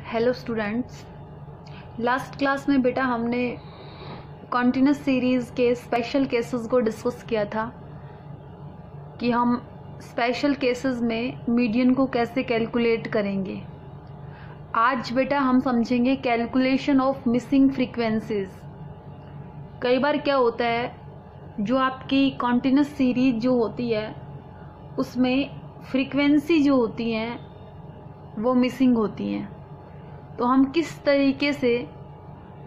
Hello students, last class में बेटा हमने कॉन्टिन्यूस सीरीज़ के स्पेशल केसेस को डिस्कस किया था कि हम स्पेशल केसेस में मीडियन को कैसे कैलकुलेट करेंगे। आज बेटा हम समझेंगे कैलकुलेशन ऑफ मिसिंग फ्रीक्वेंसीज। कई बार क्या होता है, जो आपकी कॉन्टिन्यूस सीरीज जो होती है उसमें फ्रीक्वेंसी जो होती हैं वो मिसिंग होती हैं, तो हम किस तरीके से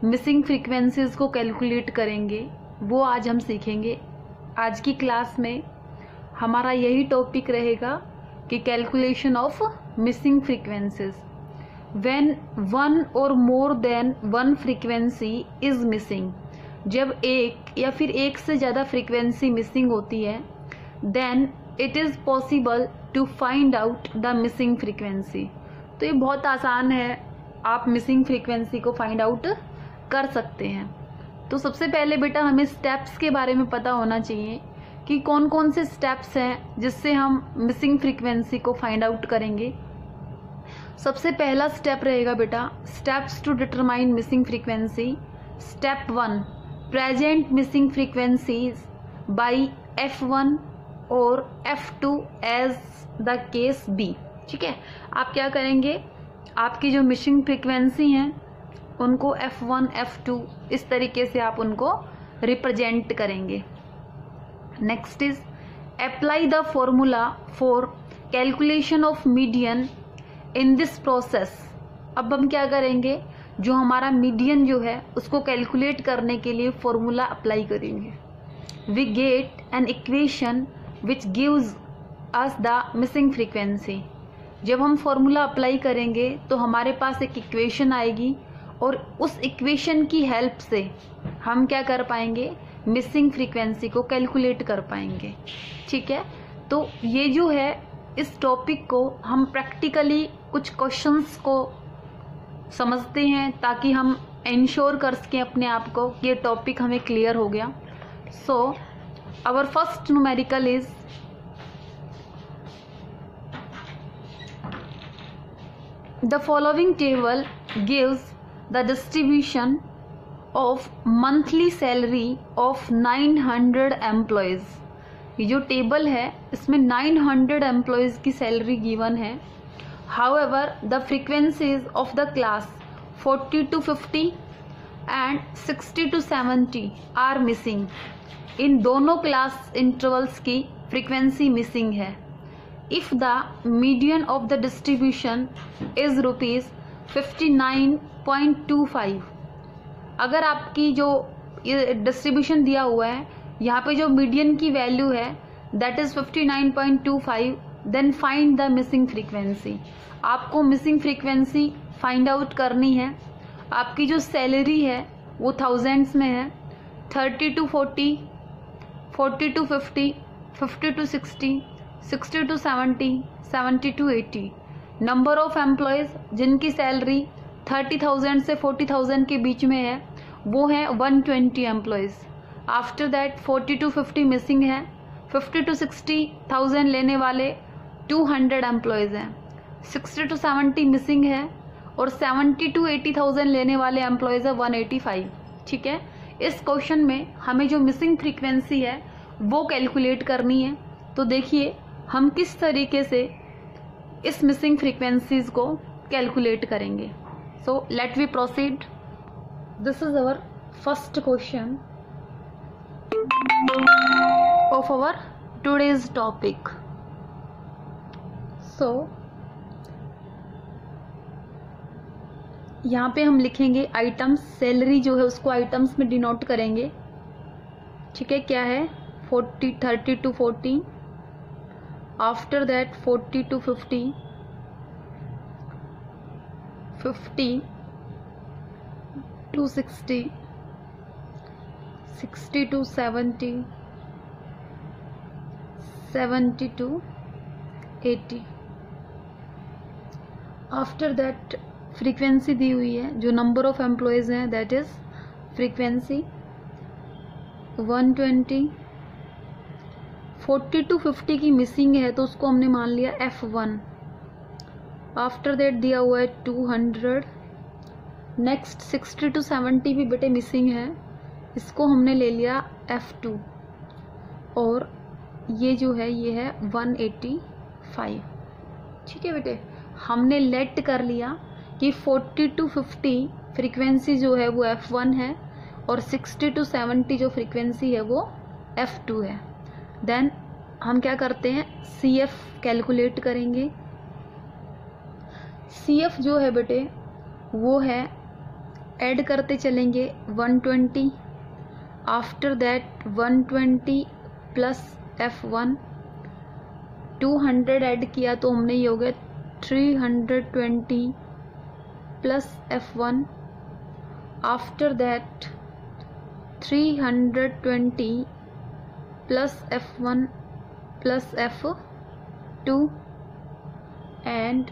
मिसिंग फ्रीक्वेंसीज को कैलकुलेट करेंगे वो आज हम सीखेंगे। आज की क्लास में हमारा यही टॉपिक रहेगा कि calculation of missing frequencies. When one or more than one frequency is missing, जब एक या फिर एक से ज़्यादा फ्रीक्वेंसी मिसिंग होती है, then it is possible to find out the missing frequency. तो ये बहुत आसान है, आप मिसिंग फ्रीक्वेंसी को फाइंड आउट कर सकते हैं। तो सबसे पहले बेटा हमें स्टेप्स के बारे में पता होना चाहिए कि कौन कौन से स्टेप्स हैं जिससे हम मिसिंग फ्रीक्वेंसी को फाइंड आउट करेंगे। सबसे पहला स्टेप रहेगा बेटा steps to determine missing frequency. Step 1, present missing frequencies by F1 और F2 as the case B. ठीक है, आप क्या करेंगे, आपकी जो मिसिंग फ्रीक्वेंसी हैं उनको F1 F2 इस तरीके से आप उनको रिप्रेजेंट करेंगे। Next is apply the formula for calculation of median in this process. अब हम क्या करेंगे, जो हमारा मीडियन जो है उसको कैलकुलेट करने के लिए फॉर्मूला अप्लाई करेंगे। We get an equation which gives us the missing frequency. जब हम फॉर्मूला अप्लाई करेंगे तो हमारे पास एक इक्वेशन आएगी और उस इक्वेशन की हेल्प से हम क्या कर पाएंगे, मिसिंग फ्रीक्वेंसी को कैलकुलेट कर पाएंगे। ठीक है, तो ये जो है इस टॉपिक को हम प्रैक्टिकली कुछ क्वेश्चंस को समझते हैं ताकि हम इंश्योर कर सकें अपने आप को कि ये टॉपिक हमें क्लियर हो गया। So our first numerical is the following table gives the distribution of monthly salary of 900 employees। ये जो टेबल है इसमें 900 एम्प्लॉयज़ की सैलरी गिवन है। However, the frequencies of the class 40 to 50 and 60 to 70 are missing। इन दोनों class intervals की frequency missing है। If the median of the distribution is rupees 59.25, अगर आपकी जो डिस्ट्रीब्यूशन दिया हुआ है यहाँ पे जो मीडियन की वैल्यू है that is 59.25, then find the missing frequency. आपको मिसिंग फ्रीक्वेंसी फाइंड आउट करनी है। आपकी जो सैलरी है वो थाउजेंड्स में है। 30 to 40, 40 to 50, 50 to 60, 60 to 70, 70 to 80। Number of employees जिनकी सैलरी 30,000 से 40,000 के बीच में है वो है 120 employees. After that 40 to 50 missing है। 50 to 60,000 लेने वाले 200 एम्प्लॉयज़ हैं। 60 to 70 मिसिंग है और 70 to 80,000 लेने वाले एम्प्लॉयज़ है 185। ठीक है, इस क्वेश्चन में हमें जो मिसिंग फ्रीक्वेंसी है वो कैलकुलेट करनी है। तो देखिए हम किस तरीके से इस मिसिंग फ्रीक्वेंसीज को कैलकुलेट करेंगे। So let we proceed. This is our first question of our today's topic. So यहाँ पे हम लिखेंगे आइटम्स, सैलरी जो है उसको आइटम्स में डिनोट करेंगे। ठीक है, क्या है 30 to 40, after that 40 to 50, 50 to 60, 60 to 70, 70 to 80। After that frequency दी हुई है, जो नंबर ऑफ एम्प्लॉयज़ हैं दैट इज फ्रीक्वेंसी 120। 40 to 50 की मिसिंग है तो उसको हमने मान लिया F1। आफ्टर दैट दिया हुआ है 200। नेक्स्ट 60 to 70 भी बेटे मिसिंग है, इसको हमने ले लिया F2 और ये जो है ये है 185। ठीक है बेटे, हमने लेट कर लिया कि 40 to 50 फ्रीक्वेंसी जो है वो F1 है और 60 to 70 जो फ्रीक्वेंसी है वो F2 है। देन हम क्या करते हैं, CF कैलकुलेट करेंगे। CF जो है बेटे वो है, ऐड करते चलेंगे 120, after that 120 plus F1, 200 add किया तो हमने ये हो गया 320 plus F1, after that 320 plus F1 plus F2 and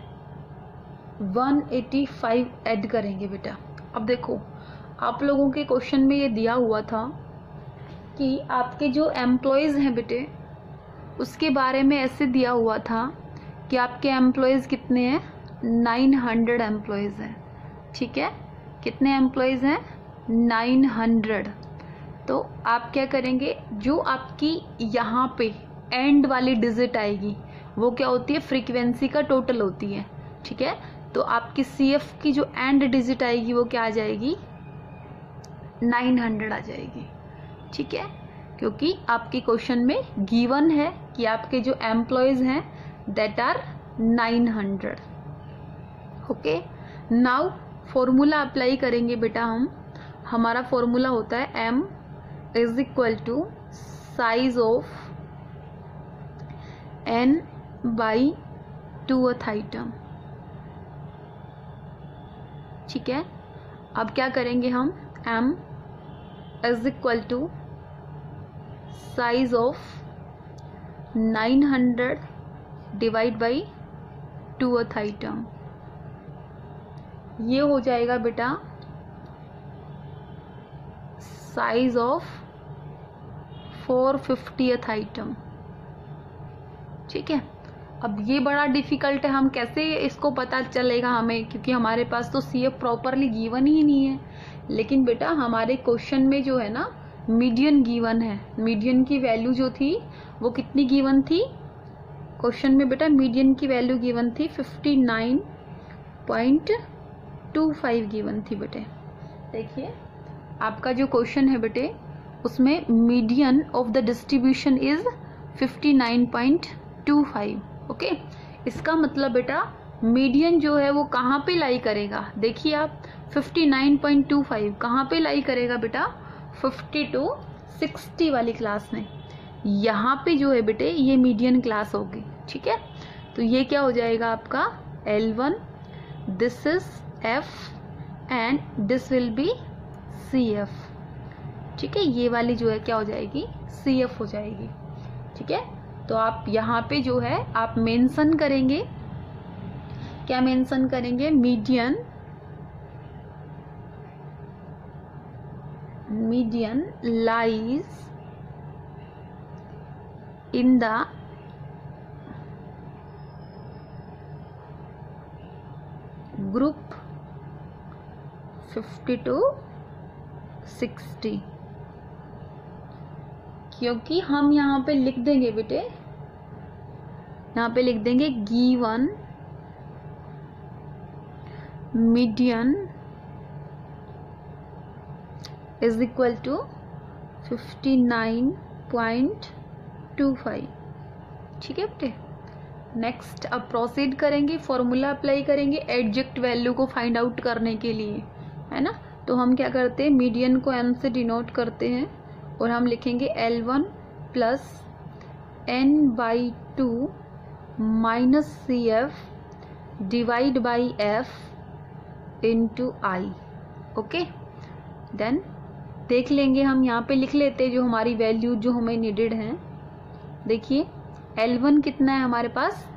185 add करेंगे बेटा। अब देखो, आप लोगों के क्वेश्चन में ये दिया हुआ था कि आपके जो एम्प्लॉयज़ हैं बेटे उसके बारे में ऐसे दिया हुआ था कि आपके एम्प्लॉयज़ कितने हैं, 900 एम्प्लॉयज़ हैं। ठीक है, कितने एम्प्लॉयज़ हैं, 900। तो आप क्या करेंगे, जो आपकी यहाँ पे एंड वाली डिजिट आएगी वो क्या होती है, फ्रीक्वेंसी का टोटल होती है। ठीक है, तो आपकी CF की जो एंड डिजिट आएगी वो क्या आ जाएगी, 900 आ जाएगी। ठीक है, क्योंकि आपके क्वेश्चन में गिवन है कि आपके जो एम्प्लॉयज़ हैं that are 900। Okay, now formula apply करेंगे बेटा हम। हमारा फॉर्मूला होता है M is equal to size of N by 2th item. ठीक है, अब क्या करेंगे हम, M is equal to size of 900 divide by 2th item. ये हो जाएगा बेटा साइज ऑफ 450th आइटम। ठीक है, अब ये बड़ा डिफिकल्ट है, हम कैसे इसको पता चलेगा हमें, क्योंकि हमारे पास तो CF प्रॉपरली गिवन ही नहीं है। लेकिन बेटा हमारे क्वेश्चन में जो है ना मीडियन गिवन है। मीडियन की वैल्यू जो थी वो कितनी गिवन थी, क्वेश्चन में बेटा मीडियन की वैल्यू गिवन थी 59.25 गिवन थी बेटे। देखिए आपका जो क्वेश्चन है बेटे उसमें median of the distribution is 59.25। Okay, इसका मतलब बेटा मीडियन जो है वो कहाँ पे लाई करेगा, देखिए आप 59.25 कहाँ पे लाई करेगा बेटा, 50 to 60 वाली क्लास में। यहाँ पे जो है बेटे ये मीडियन क्लास होगी। ठीक है, तो ये क्या हो जाएगा आपका L1, this is F and this will B CF। ठीक है, ये वाली जो है क्या हो जाएगी, CF हो जाएगी। ठीक है, तो आप यहाँ पे जो है आप मेंशन करेंगे, क्या मेंशन करेंगे, median lies in the group 50 to 60, क्योंकि हम यहाँ पे लिख देंगे बेटे, यहाँ पे लिख देंगे given median is equal to 59.25। ठीक है बेटे, नेक्स्ट अब प्रोसीड करेंगे, फॉर्मूला अप्लाई करेंगे एडजेक्ट वैल्यू को फाइंड आउट करने के लिए, है ना। तो हम क्या करते हैं, मीडियन को M से डिनोट करते हैं और हम लिखेंगे L1 plus N/2 minus CF divide by F into I। Okay, then देख लेंगे, हम यहाँ पे लिख लेते हैं जो हमारी वैल्यू जो हमें नीडेड है। देखिए L1 कितना है हमारे पास,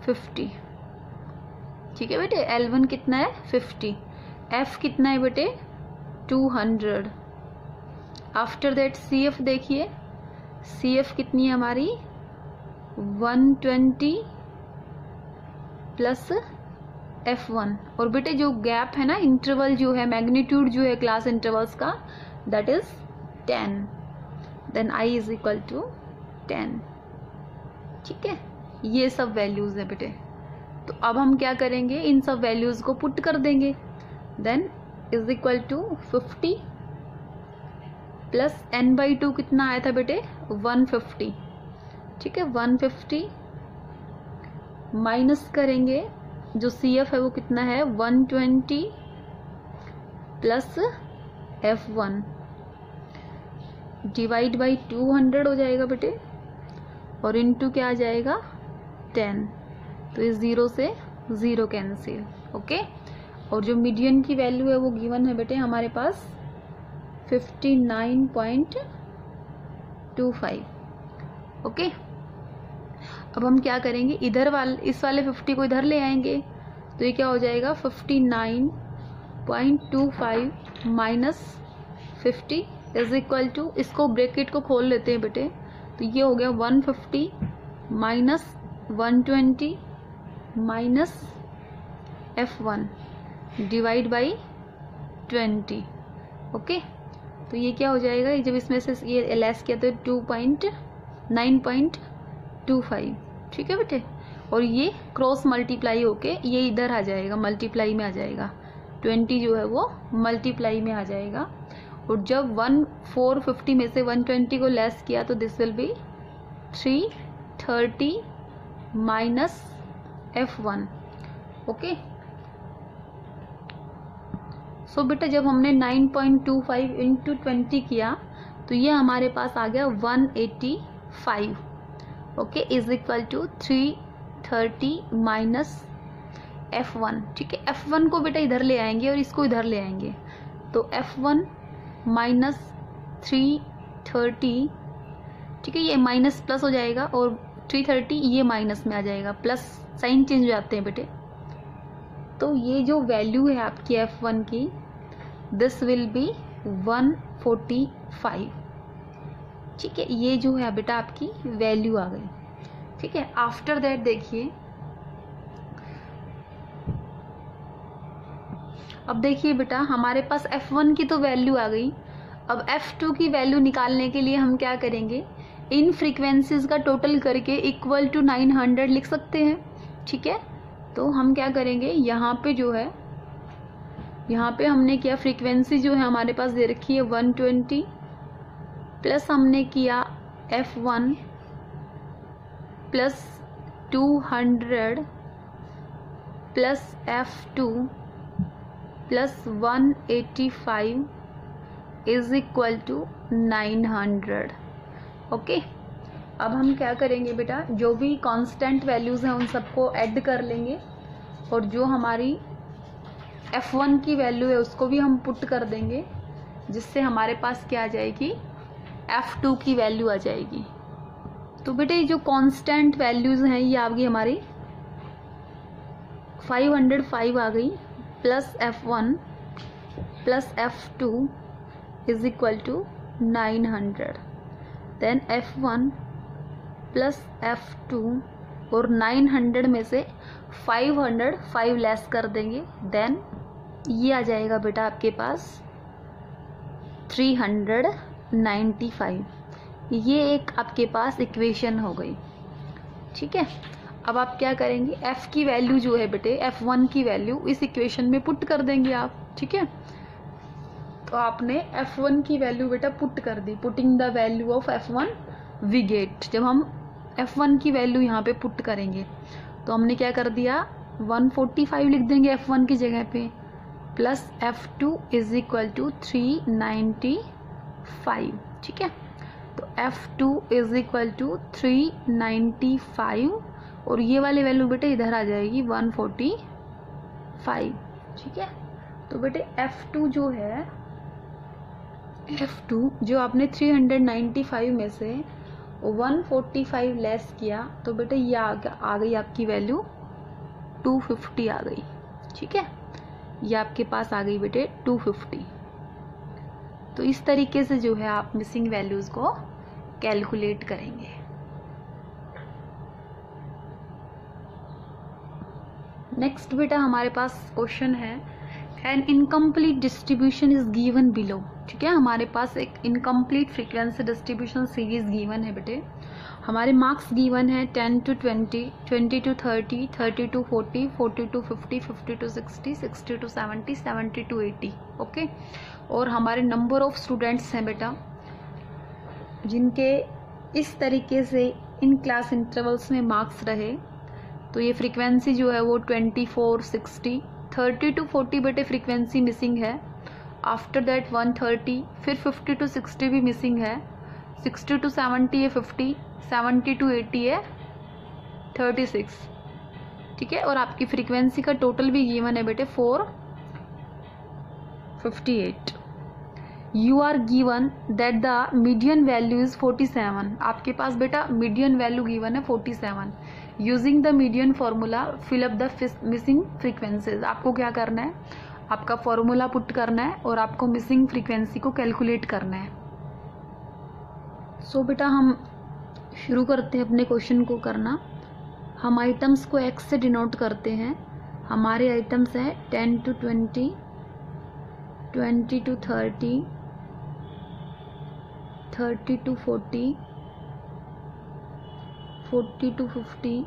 50। ठीक है बेटे, L1 कितना है 50, F कितना है बेटे 200। आफ्टर दैट CF देखिए, CF कितनी है हमारी 120 प्लस F1। और बेटे जो गैप है ना, इंटरवल जो है, मैग्नीट्यूड जो है क्लास इंटरवल्स का, that is 10। Then I is equal to 10। ठीक है, ये सब वैल्यूज है बेटे। तो अब हम क्या करेंगे, इन सब वैल्यूज को पुट कर देंगे। Then is equal to 50 plus n/2 कितना आया था बेटे, 150। ठीक है, 150 माइनस करेंगे, जो CF है वो कितना है, 120 प्लस F1 डिवाइड बाई 200 हो जाएगा बेटे, और इनटू क्या आ जाएगा, 10। तो इस 0 से 0 कैंसिल। ओके, और जो मीडियन की वैल्यू है वो गिवन है बेटे हमारे पास 59.25। ओके, अब हम क्या करेंगे, इस वाले 50 को इधर ले आएंगे, तो ये क्या हो जाएगा, 59.25 माइनस 50 इज इक्वल टू, इसको ब्रैकेट को खोल लेते हैं बेटे, तो ये हो गया 150 minus 120 minus F1 divide by 20। Okay, तो ये क्या हो जाएगा, जब इसमें से ये लेस किया तो 9.25। ठीक है बेटे, और ये क्रॉस मल्टीप्लाई होके ये इधर आ जाएगा, मल्टीप्लाई में आ जाएगा, 20 जो है वो मल्टीप्लाई में आ जाएगा। और जब 450 में से 120 को लेस किया तो this will be 330 minus F1। Okay, so बेटा जब हमने 9.25 इंटू 20 किया तो ये हमारे पास आ गया 185। Okay, is equal to 330 minus F1। ठीक है, F1 को बेटा इधर ले आएंगे और इसको इधर ले आएंगे, तो F1 माइनस 330। ठीक है, ये माइनस प्लस हो जाएगा, और 330 ये माइनस में आ जाएगा, प्लस साइन चेंज हो जाते हैं बेटे। तो ये जो वैल्यू है आपकी F1 की, दिस विल बी 145। ठीक है, ये जो है बेटा आपकी वैल्यू आ गई। ठीक है, आफ्टर दैट देखिए, अब देखिए बेटा हमारे पास F1 की तो वैल्यू आ गई। अब F2 की वैल्यू निकालने के लिए हम क्या करेंगे, इन फ्रीक्वेंसीज का टोटल करके इक्वल टू 900 लिख सकते हैं। ठीक है, तो हम क्या करेंगे, यहाँ पे जो है, यहाँ पे हमने किया फ्रीक्वेंसी जो है हमारे पास दे रखी है 120, प्लस हमने किया F1 plus 200 plus F2 plus 185 is equal to 900। Okay, अब हम क्या करेंगे बेटा, जो भी कांस्टेंट वैल्यूज हैं उन सबको ऐड कर लेंगे, और जो हमारी F1 की वैल्यू है उसको भी हम पुट कर देंगे, जिससे हमारे पास क्या आ जाएगी, F2 की वैल्यू आ जाएगी। तो बेटे ये जो कांस्टेंट वैल्यूज हैं ये आ गई हमारी 505 आ गई, plus F1 plus F2 is equal to 900। Then F1 plus F2, और 900 में से 505 लेस कर देंगे, देन ये आ जाएगा बेटा आपके पास 395। ये एक आपके पास इक्वेशन हो गई। ठीक है, अब आप क्या करेंगे, F की वैल्यू जो है बेटे, F1 की वैल्यू इस इक्वेशन में पुट कर देंगे आप। ठीक है, तो आपने F1 की वैल्यू बेटा पुट कर दी, putting the value of F1 we get. जब हम F1 की वैल्यू यहाँ पे पुट करेंगे तो हमने क्या कर दिया, 145 लिख देंगे F1 की जगह पे, plus F2 is equal to 395। ठीक है, तो F2 इज इक्वल टू 395, और ये वाली वैल्यू बेटे इधर आ जाएगी 145। ठीक है, तो बेटे F2 जो है, F2 जो आपने 395 में से 145 लेस किया, तो बेटे ये आ गई आपकी वैल्यू 250 आ गई। ठीक है, ये आपके पास आ गई बेटे 250। तो इस तरीके से जो है आप मिसिंग वैल्यूज को कैलकुलेट करेंगे। नेक्स्ट बेटा हमारे पास क्वेश्चन है, N incomplete distribution is given below. ठीक है, हमारे पास एक incomplete frequency distribution series given है बेटे। हमारे मार्क्स गिवन है 10 to 20, 20 to 30, 30 to 40, 40 to 50, 50 to 60, 60 to 70, 70 to 80। Okay, और हमारे नंबर ऑफ स्टूडेंट्स हैं बेटा जिनके इस तरीके से इन क्लास इंटरवल्स में मार्क्स रहे। तो ये फ्रीक्वेंसी जो है वो 24, 60, 30 to 40 बेटे फ्रीक्वेंसी मिसिंग है। आफ्टर दैट 130, फिर 50 to 60 भी मिसिंग है, 60 to 70 है 50, 70 to 80 है 36। ठीक है, और आपकी फ्रीक्वेंसी का टोटल भी गिवन है बेटे 458। You are given that the median value is 47। आपके पास बेटा मीडियन वैल्यू गिवन है 47। Using the median formula fill up the missing frequencies. आपको क्या करना है, आपका फॉर्मूला पुट करना है और आपको मिसिंग फ्रीक्वेंसी को कैलकुलेट करना है। सो बेटा हम शुरू करते हैं अपने क्वेश्चन को करना। हम आइटम्स को x से डिनोट करते हैं। हमारे आइटम्स हैं 10 to 20, 20 to 30, 30 to 40, 40 to 50,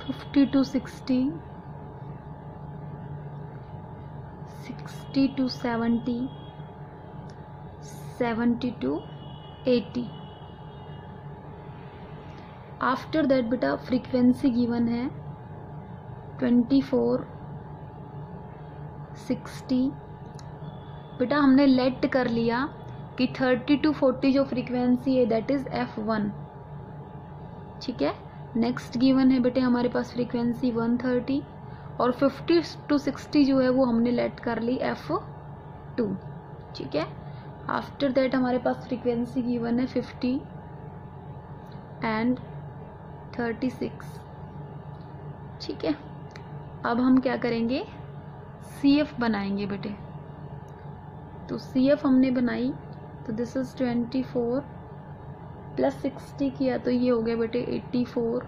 50 to 60, 60 to 70, 70 to 80। After that बेटा फ्रीक्वेंसी गिवन है 24, 60। बेटा हमने लेट कर लिया कि 30 to 40 जो फ्रीक्वेंसी है दैट इज F1। ठीक है, नेक्स्ट गिवन है बेटे हमारे पास फ्रीक्वेंसी 130 और 50 to 60 जो है वो हमने लेट कर ली F2। ठीक है, आफ्टर दैट हमारे पास फ्रीक्वेंसी गिवन है 50 एंड 36। ठीक है, अब हम क्या करेंगे, CF बनाएंगे बेटे। तो CF हमने बनाई, तो दिस इज 24 प्लस 60 किया तो ये हो गया बेटे 84,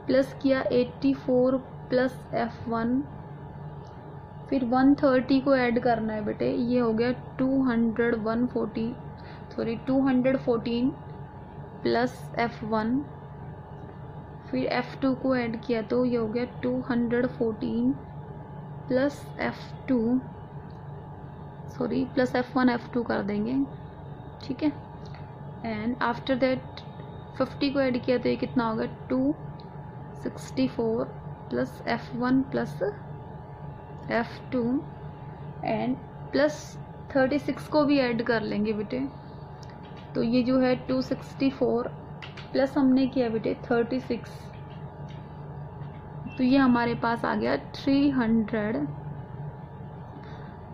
प्लस किया 84 प्लस F1, फिर 130 को ऐड करना है बेटे, ये हो गया 214 प्लस F1, फिर F2 को ऐड किया तो ये हो गया 214 plus F2, plus F1 F2 कर देंगे। ठीक है, एंड आफ्टर दैट 50 को ऐड किया तो ये कितना होगा 264 plus F1 plus F2 and plus 36 को भी ऐड कर लेंगे बेटे। तो ये जो है 264 प्लस हमने किया बेटे 36, तो ये हमारे पास आ गया 300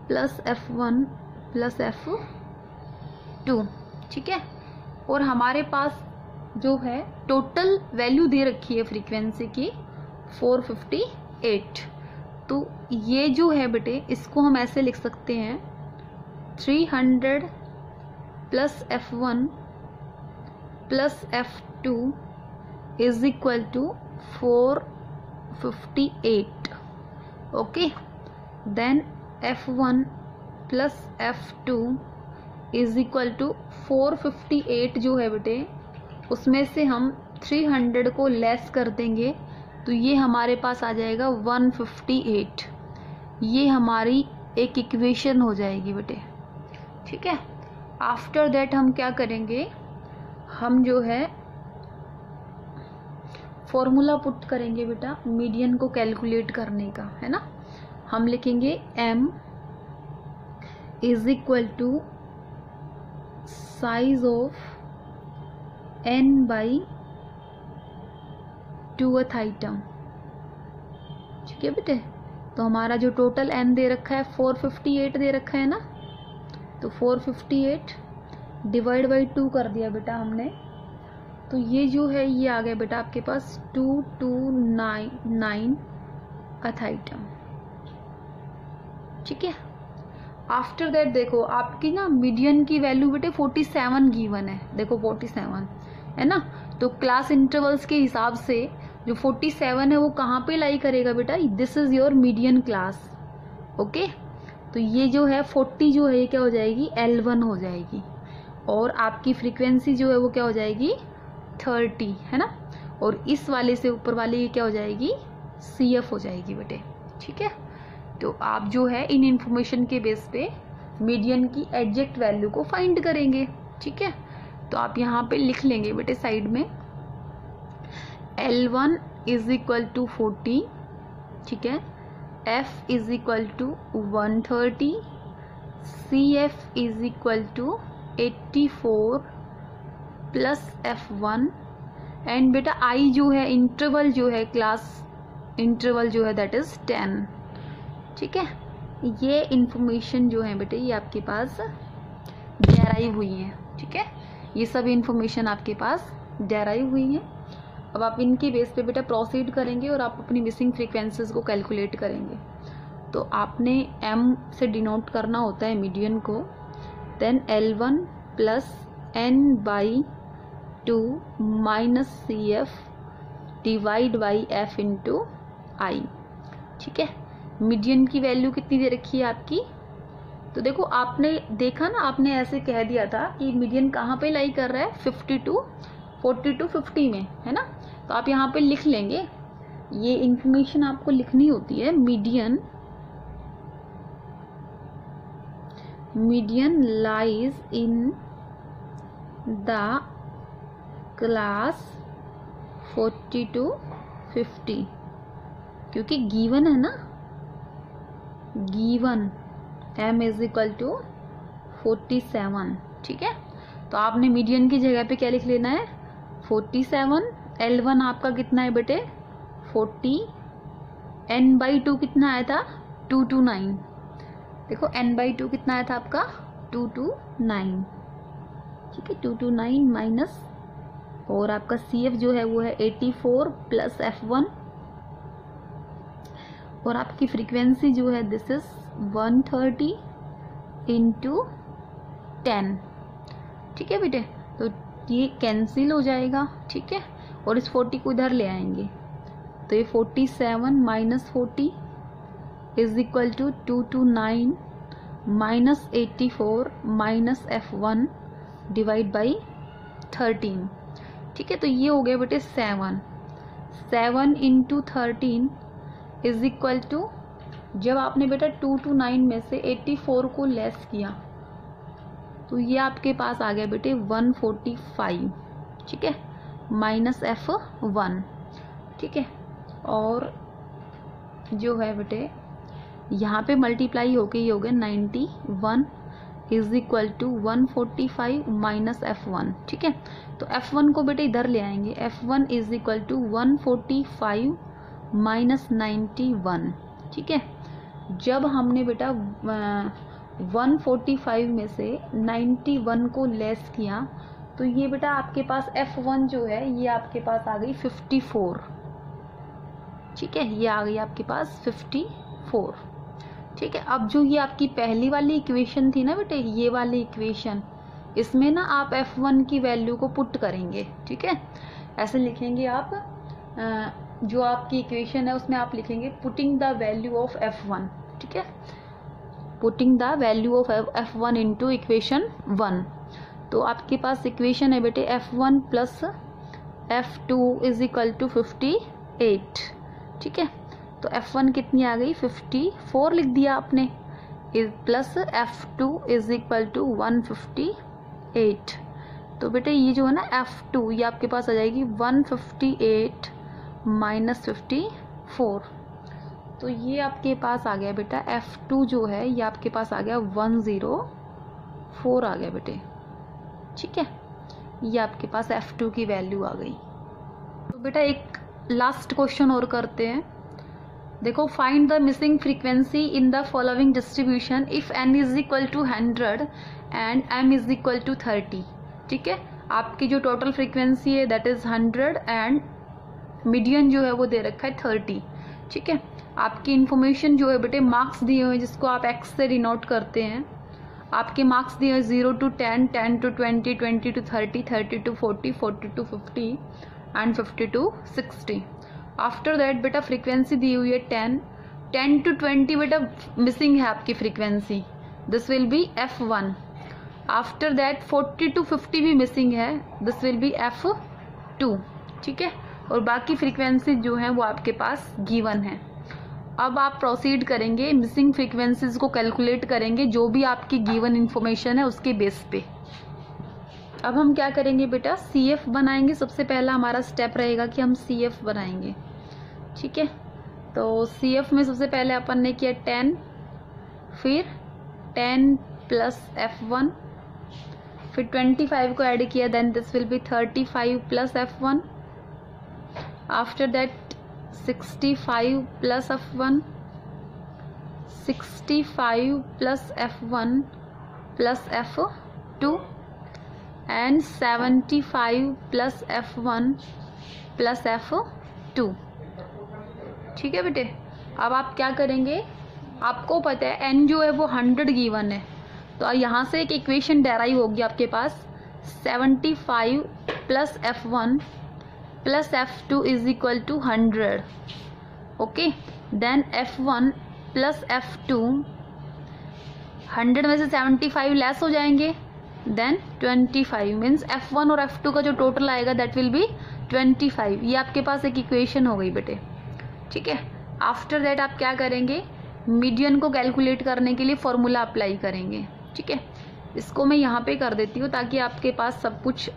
प्लस F1 प्लस F2। ठीक है, और हमारे पास जो है टोटल वैल्यू दे रखी है फ्रीक्वेंसी की 458। तो ये जो है बेटे इसको हम ऐसे लिख सकते हैं 300 plus F1 plus F2 is equal to 458। Okay, then F1 plus F2 is equal to 458 जो है बेटे उसमें से हम 300 को लेस कर देंगे तो ये हमारे पास आ जाएगा 158। ये हमारी एक इक्वेशन हो जाएगी बेटे। ठीक है, आफ्टर दैट हम क्या करेंगे, हम जो है फॉर्मूला पुट करेंगे बेटा मीडियन को कैलकुलेट करने का, है ना। हम लिखेंगे m is equal to size of n by 2th item. ठीक है बेटे, तो हमारा जो टोटल n दे रखा है 458 दे रखा है ना, तो 458 डिवाइड बाई 2 कर दिया बेटा हमने। तो ये जो है ये आ गया बेटा आपके पास 2299th आइटम। ठीक है, आफ्टर दैट देखो आपकी ना मीडियन की वैल्यू बेटे 47 गिवन है। देखो 47 है ना, तो क्लास इंटरवल्स के हिसाब से जो 47 है वो कहाँ पे लाई करेगा बेटा, this is your median class. Okay, तो ये जो है 40 जो है ये क्या हो जाएगी, L1 हो जाएगी, और आपकी फ्रीक्वेंसी जो है वो क्या हो जाएगी 30, है ना, और इस वाले से ऊपर वाले ये क्या हो जाएगी CF हो जाएगी बेटे। ठीक है, तो आप जो है इन इंफॉर्मेशन के बेस पे मीडियन की एग्जैक्ट वैल्यू को फाइंड करेंगे। ठीक है, तो आप यहाँ पे लिख लेंगे बेटे साइड में L1 इज इक्वल टू 40, ठीक है, F is equal to 130, CF is equal to 84 plus F1, and बेटा I जो है इंटरवल जो है क्लास इंटरवल जो है दैट इज 10। ठीक है, ये इंफॉर्मेशन जो है बेटे ये आपके पास डेराइव हुई है। ठीक है, ये सब इंफॉर्मेशन आपके पास डेराइव हुई है। अब आप इनके बेस पे बेटा प्रोसीड करेंगे और आप अपनी मिसिंग फ्रीक्वेंसीज को कैलकुलेट करेंगे। तो आपने M से डिनोट करना होता है मीडियन को, then L1 plus N/2 minus CF divide by F into I। ठीक है, मीडियन की वैल्यू कितनी दे रखी है आपकी, तो देखो आपने देखा ना, आपने ऐसे कह दिया था कि मीडियन कहाँ पे लाई कर रहा है 40 to 50 में, है ना, तो आप यहाँ पे लिख लेंगे, ये इंफॉर्मेशन आपको लिखनी होती है। Median lies in the class 40 to 50, क्योंकि गिवन है ना, given M is equal to 47। ठीक है, तो आपने मीडियन की जगह पे क्या लिख लेना है 47, L1 आपका कितना है बेटे 40, N/2 कितना आया था 229, देखो N/2 कितना आया था आपका 229। ठीक है, 229 माइनस, और आपका CF जो है वो है 84 प्लस F1, और आपकी फ्रीक्वेंसी जो है दिस इज 130 इंटू 10। ठीक है बेटे, तो ये कैंसिल हो जाएगा। ठीक है, और इस 40 को इधर ले आएंगे, तो ये 47 minus 40 is equal to 229 minus 84 minus F1 divide by 13। ठीक है, तो ये हो गया बेटे 7 इंटू 13 इज इक्वल टू, जब आपने बेटा 229 में से 84 को लेस किया तो ये आपके पास आ गया बेटे 145। ठीक है, माइनस F1। ठीक है, और जो है बेटे यहाँ पे मल्टीप्लाई होके ये हो गया 91 is equal to 145 minus F1। ठीक है, तो F1 को बेटे इधर ले आएंगे, F1 is equal to 145 minus 91। ठीक है, जब हमने बेटा 145 में से 91 को लेस किया तो ये बेटा आपके पास F1 जो है ये आपके पास आ गई 54। ठीक है, ये आ गई आपके पास 54। ठीक है, अब जो ये आपकी पहली वाली इक्वेशन थी ना बेटे, ये वाली इक्वेशन, इसमें ना आप F1 की वैल्यू को पुट करेंगे। ठीक है, ऐसे लिखेंगे आप, जो आपकी इक्वेशन है उसमें आप लिखेंगे putting the value of F1। ठीक है, putting the value of F1 into equation 1। तो आपके पास इक्वेशन है बेटे F1 plus F2 is equal to 58। ठीक है, तो F1 कितनी आ गई 54 लिख दिया आपने, plus F2 is equal to 158। तो बेटे ये जो है ना F2 ये आपके पास आ जाएगी 158 माइनस 54। तो ये आपके पास आ गया बेटा F2 जो है ये आपके पास आ गया 104 आ गया बेटे। ठीक है, ये आपके पास F2 की वैल्यू आ गई। तो बेटा एक लास्ट क्वेश्चन और करते हैं। देखो, find the missing frequency in the following distribution if n is equal to 100 and m is equal to 30। ठीक है, आपकी जो टोटल फ्रीक्वेंसी है दैट इज 100 एंड मीडियन जो है वो दे रखा है 30। ठीक है, आपकी इन्फॉर्मेशन जो है बेटे मार्क्स दिए हुए हैं जिसको आप x से डिनोट करते हैं। आपके मार्क्स दिए हुए 0 to 10, 10 to 20, 20 to 30, 30 to 40, 40 to 50 and 50 to 60। After that बेटा फ्रीक्वेंसी दी हुई है 10 to 20 बेटा मिसिंग है आपकी frequency, this will B F1। After that 40 to 50 भी मिसिंग है, दिस विल बी F2, ठीक है। और बाकी फ्रीक्वेंसी जो है वो आपके पास गिवन है। अब आप प्रोसीड करेंगे, मिसिंग फ्रीक्वेंसीज को कैलकुलेट करेंगे जो भी आपकी गिवन इन्फॉर्मेशन है उसके बेस पे। अब हम क्या करेंगे बेटा, CF बनाएंगे। सबसे पहला हमारा स्टेप रहेगा कि हम CF बनाएंगे, ठीक है। तो CF में सबसे पहले अपन ने किया 10, फिर 10 प्लस F1, फिर 25 को ऐड किया, then this will be 35 plus F1। After that 65 plus F1, 65 plus F1 plus F2 and 75 plus F1 plus F2, ठीक है बेटे। अब आप क्या करेंगे, आपको पता है n जो है वो 100 गिवन है, तो यहाँ से एक इक्वेशन डेराइव होगी आपके पास, 75 plus F1 plus F2 is equal to 100, okay. Then F1 plus F2, 100 में से 75 लेस हो जाएंगे, देन 25 मीन्स F1 और F2 का जो टोटल आएगा दैट विल बी 25। ये आपके पास एक इक्वेशन हो गई बेटे, ठीक है। आफ्टर दैट आप क्या करेंगे, मीडियन को कैलकुलेट करने के लिए फॉर्मूला अप्लाई करेंगे, ठीक है। इसको मैं यहाँ पे कर देती हूँ ताकि आपके पास सब कुछ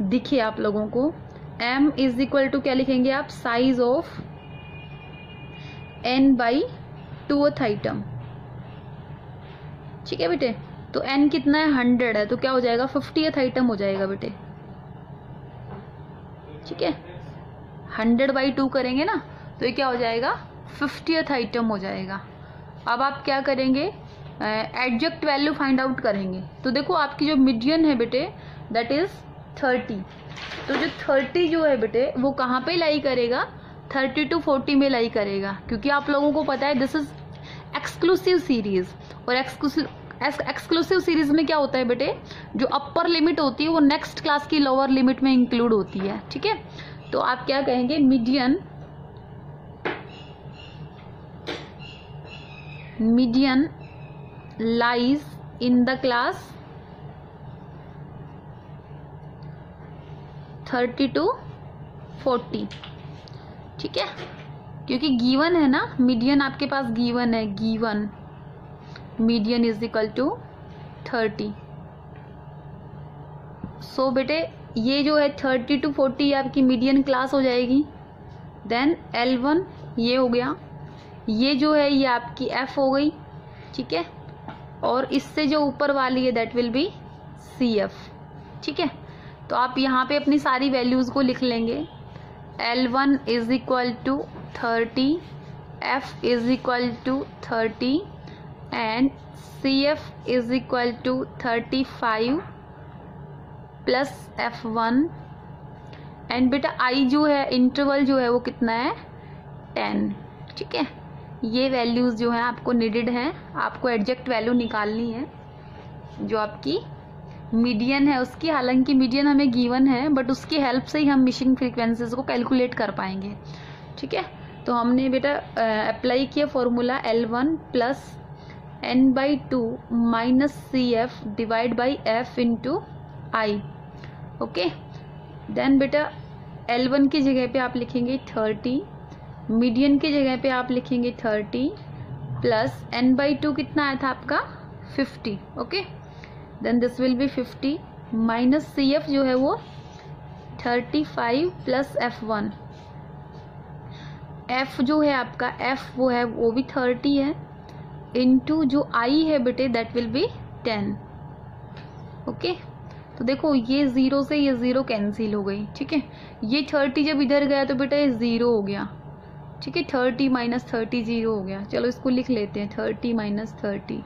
दिखे आप लोगों को। m इज इक्वल टू क्या लिखेंगे आप, size of n by 2th item, ठीक है बेटे। तो n कितना है, 100 है, तो क्या हो जाएगा, 50th आइटम हो जाएगा बेटे, ठीक है। 100 बाई 2 करेंगे ना, तो ये क्या हो जाएगा, 50th आइटम हो जाएगा। अब आप क्या करेंगे, एडजस्ट वैल्यू फाइंड आउट करेंगे। तो देखो आपकी जो मीडियन है बेटे दैट इज 30, तो जो 30 जो है बेटे वो कहाँ पे लाई करेगा, 30 to 40 में लाई करेगा, क्योंकि आप लोगों को पता है दिस इज एक्सक्लूसिव सीरीज। और एक्सक्लूसिव सीरीज में क्या होता है बेटे, जो अपर लिमिट होती है वो नेक्स्ट क्लास की लोअर लिमिट में इंक्लूड होती है, ठीक है। तो आप क्या कहेंगे, median lies in the class 30 to 40, ठीक है। क्योंकि गिवन है ना, मीडियन आपके पास गिवन है, given median is equal to 30। So बेटे ये जो है 30 to 40 आपकी मीडियन क्लास हो जाएगी। देन L1 ये हो गया, ये जो है ये आपकी F हो गई, ठीक है। और इससे जो ऊपर वाली है दैट विल बी CF, ठीक है। तो आप यहाँ पे अपनी सारी वैल्यूज को लिख लेंगे। L1 is equal to 30, F is equal to 30 and CF is equal to 35 plus F1 and बेटा I जो है इंटरवल जो है वो कितना है, 10, ठीक है। ये वैल्यूज जो है आपको नीडेड है, आपको एग्जैक्ट वैल्यू निकालनी है जो आपकी मीडियन है उसकी। हालांकि मीडियन हमें गिवन है बट उसकी हेल्प से ही हम मिसिंग फ्रीक्वेंसीज को कैलकुलेट कर पाएंगे, ठीक है। तो हमने बेटा अप्लाई किया formula L1 plus n/2 minus CF divide by F into I, okay. Then बेटा L1 की जगह पे आप लिखेंगे 30, मीडियन की जगह पे आप लिखेंगे 30 प्लस n/2 कितना आया था आपका 50, okay. Then this will be 50 minus CF जो है वो 35 प्लस F1, F जो है आपका F वो है वो भी 30 है इंटू जो I है बेटे दैट विल बी 10, ओके। तो देखो ये 0 से ये 0 कैंसिल हो गई, ठीक है। ये 30 जब इधर गया तो बेटा ये 0 हो गया, ठीक है। 30 माइनस 30 0 हो गया, चलो इसको लिख लेते हैं 30 माइनस 30,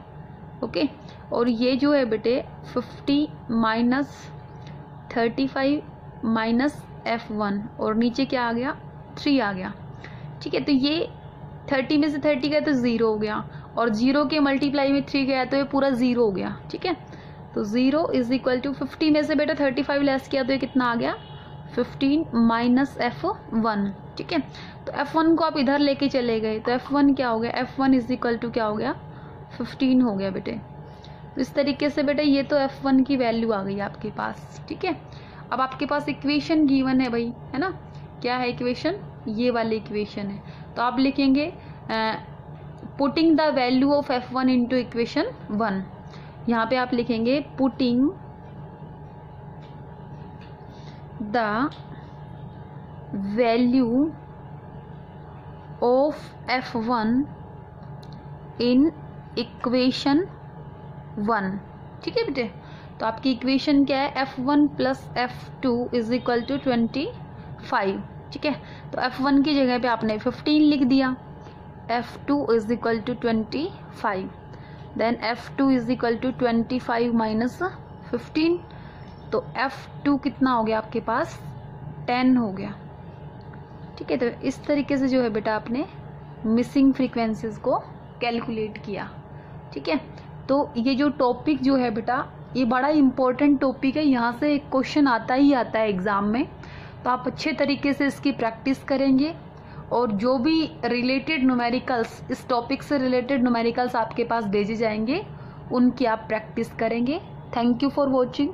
ओके। और ये जो है बेटे 50 माइनस 35 माइनस F1 और नीचे क्या आ गया 3 आ गया, ठीक है। तो ये 30 में से 30 गया तो 0 हो गया और 0 के मल्टीप्लाई में 3 गया तो ये पूरा 0 हो गया, ठीक है। तो 0 इज इक्वल टू 50 में से बेटा 35 लेस किया तो ये कितना आ गया 15 माइनस F1, ठीक है। तो F1 को आप इधर लेके चले गए तो F1 क्या हो गया, F1 इज इक्वल टू क्या हो गया, 15 हो गया बेटे। तो इस तरीके से बेटे ये तो F1 की वैल्यू आ गई आपके पास, ठीक है। अब आपके पास इक्वेशन गिवन है भाई, है ना, क्या है इक्वेशन, ये वाली इक्वेशन है। तो आप लिखेंगे putting the value of F1 into equation 1। यहाँ पे आप लिखेंगे putting the value of F1 in equation 1, ठीक है बेटे। तो आपकी इक्वेशन क्या है, F1 plus F2 is equal to 25, ठीक है। तो F1 की जगह पे आपने 15 लिख दिया, F2 is equal to 25, then F2 is equal to 25 minus 15, तो F2 कितना हो गया आपके पास, 10 हो गया, ठीक है। तो इस तरीके से जो है बेटा आपने मिसिंग फ्रीक्वेंसीज को कैलकुलेट किया, ठीक है। तो ये जो टॉपिक जो है बेटा ये बड़ा इम्पोर्टेंट टॉपिक है, यहाँ से एक क्वेश्चन आता ही आता है एग्ज़ाम में। तो आप अच्छे तरीके से इसकी प्रैक्टिस करेंगे और जो भी रिलेटेड न्यूमेरिकल्स, इस टॉपिक से रिलेटेड न्यूमेरिकल्स आपके पास भेजे जाएंगे उनकी आप प्रैक्टिस करेंगे। Thank you for watching.